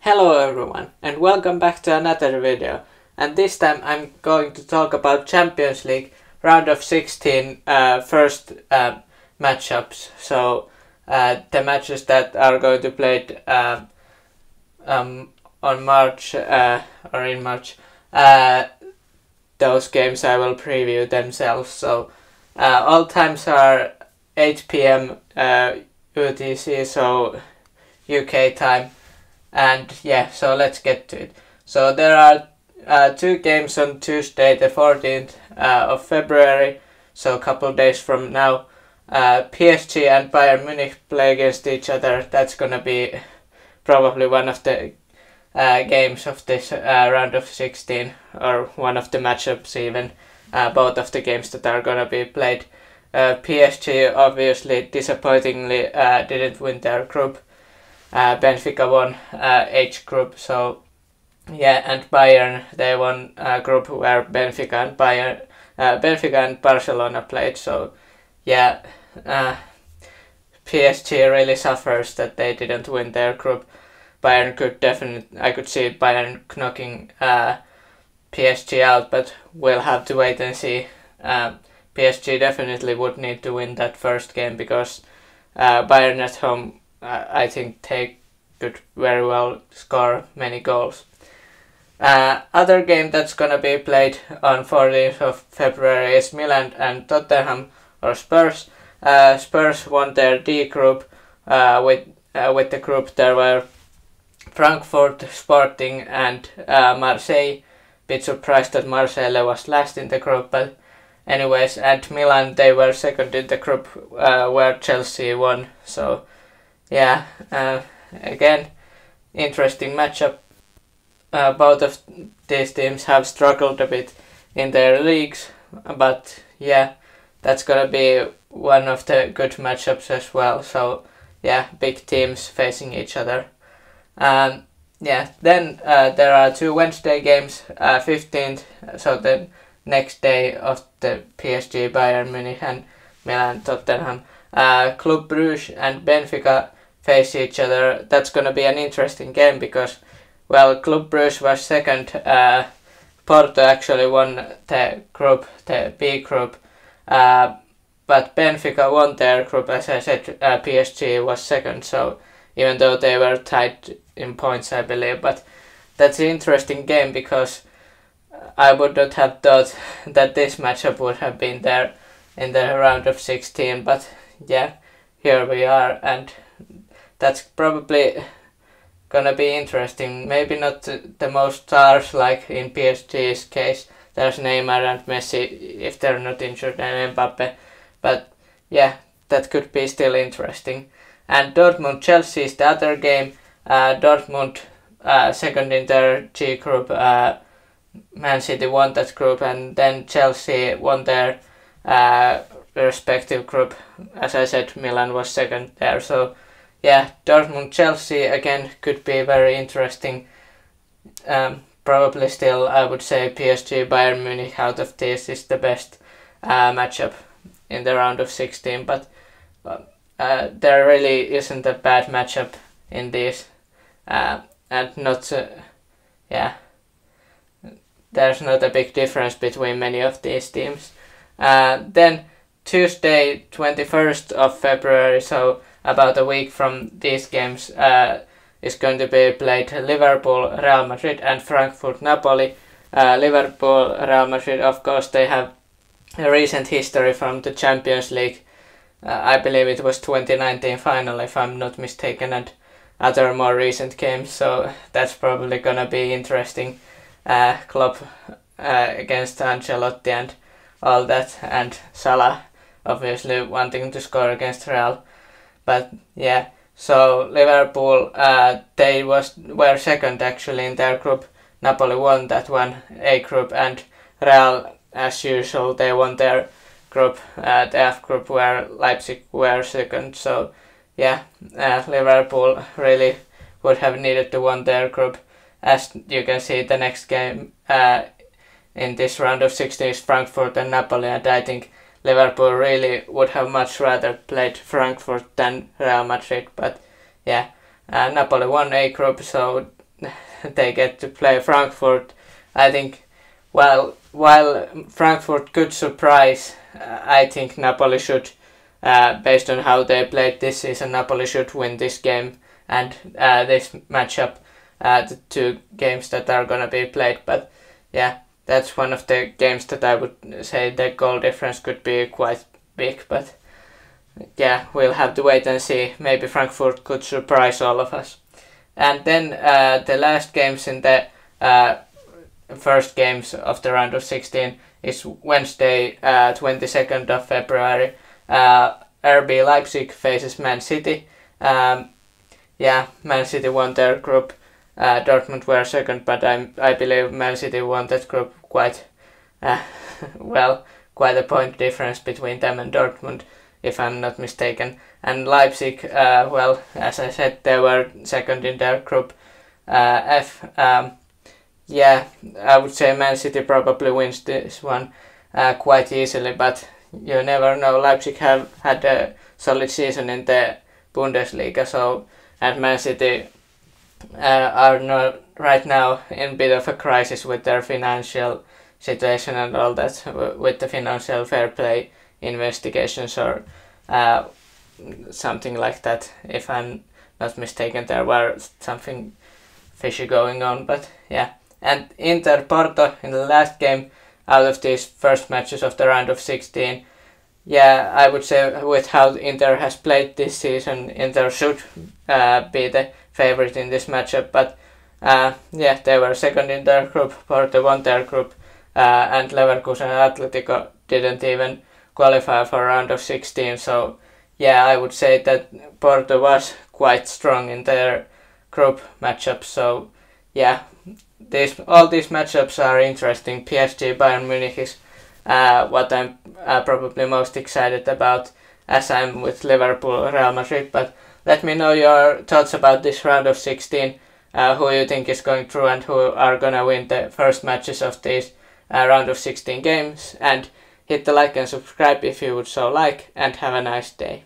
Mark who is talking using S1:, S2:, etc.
S1: Hello everyone and welcome back to another video, and this time I'm going to talk about Champions League round of 16 first matchups. So the matches that are going to be played on March or in March, those games I will preview themselves. So all times are 8 p.m. UTC, so UK time. And yeah, so let's get to it. So there are two games on Tuesday, the 14th of February, so a couple days from now. PSG and Bayern Munich play against each other. That's gonna be probably one of the games of this round of 16, or one of the matchups even. Both of the games that are gonna be played. PSG obviously disappointingly didn't win their group. Benfica won H group, so yeah, and Bayern, they won a group where Benfica and Barcelona played. So yeah, PSG really suffers that they didn't win their group. I could see Bayern knocking PSG out, but we'll have to wait and see. PSG definitely would need to win that first game because Bayern at home, I think they could very well score many goals. Other game that's gonna be played on 14th of February is Milan and Tottenham, or Spurs. Spurs won their D group. With the group there were Frankfurt, Sporting and Marseille. Bit surprised that Marseille was last in the group, but anyways, and Milan, they were second in the group where Chelsea won. So yeah, again, interesting matchup. Both of these teams have struggled a bit in their leagues, but yeah, that's gonna be one of the good matchups as well. So yeah, big teams facing each other. Yeah, then there are two Wednesday games, 15th, so the next day of the PSG, Bayern Munich and Milan Tottenham. Club Brugge and Benfica face each other. That's gonna be an interesting game because, well, Club Brugge was second. Porto actually won the group, the B group, but Benfica won their group. As I said, PSG was second. So even though they were tied in points, I believe, but that's an interesting game because I would not have thought that this matchup would have been there in the round of 16. But yeah, here we are, and that's probably gonna be interesting. Maybe not the most stars like in PSG's case. There's Neymar and Messi if they're not injured, and Mbappe. But yeah, that could be still interesting. And Dortmund Chelsea is the other game. Dortmund second in their G group. Man City won that group, and then Chelsea won their respective group. As I said, Milan was second there. So yeah, Dortmund Chelsea again could be very interesting. Probably still I would say PSG Bayern Munich out of this is the best matchup in the round of 16, but there really isn't a bad matchup in this, and not yeah, there's not a big difference between many of these teams. Then Tuesday 21st of February, so about a week from these games, is going to be played Liverpool, Real Madrid and Frankfurt, Napoli. Liverpool, Real Madrid, of course, they have a recent history from the Champions League. I believe it was 2019 final, if I'm not mistaken, and other more recent games, so that's probably gonna be interesting. Klopp against Ancelotti and all that, and Salah obviously wanting to score against Real. But yeah, so Liverpool, they were second actually in their group. Napoli won that one, A group, and Real, as usual, they won their group, the F group, where Leipzig were second. So yeah, Liverpool really would have needed to win their group. As you can see, the next game in this round of 16 is Frankfurt and Napoli, and I think Liverpool really would have much rather played Frankfurt than Real Madrid. But yeah, Napoli won A group, so they get to play Frankfurt. I think while Frankfurt could surprise, I think Napoli should, based on how they played this season, Napoli should win this game and this matchup, the two games that are gonna be played. But yeah, that's one of the games that I would say the goal difference could be quite big. But yeah, we'll have to wait and see. Maybe Frankfurt could surprise all of us. And then the last games in the first games of the round of 16 is Wednesday, 22nd of February. RB Leipzig faces Man City. Yeah, Man City won their group. Dortmund were second, but I believe Man City won that group quite well. Quite a point difference between them and Dortmund, if I'm not mistaken. And Leipzig, well, as I said, they were second in their group F. Yeah, I would say Man City probably wins this one quite easily, but you never know. Leipzig have had a solid season in the Bundesliga, so, and Man City are not right now in a bit of a crisis with their financial situation and all that, with the financial fair play investigations or something like that. If I'm not mistaken, there were something fishy going on, but yeah. And Inter Porto in the last game out of these first matches of the round of 16. Yeah, I would say with how Inter has played this season, Inter should be the favorite in this matchup. But yeah, they were second in their group, Porto won their group, and Leverkusen and Atletico didn't even qualify for round of 16. So yeah, I would say that Porto was quite strong in their group matchup. So yeah, all these matchups are interesting. PSG Bayern Munich is what I'm probably most excited about, as I'm with Liverpool Real Madrid. But let me know your thoughts about this round of 16, who you think is going through and who are gonna win the first matches of these round of 16 games. And hit the like and subscribe if you would so like, and have a nice day.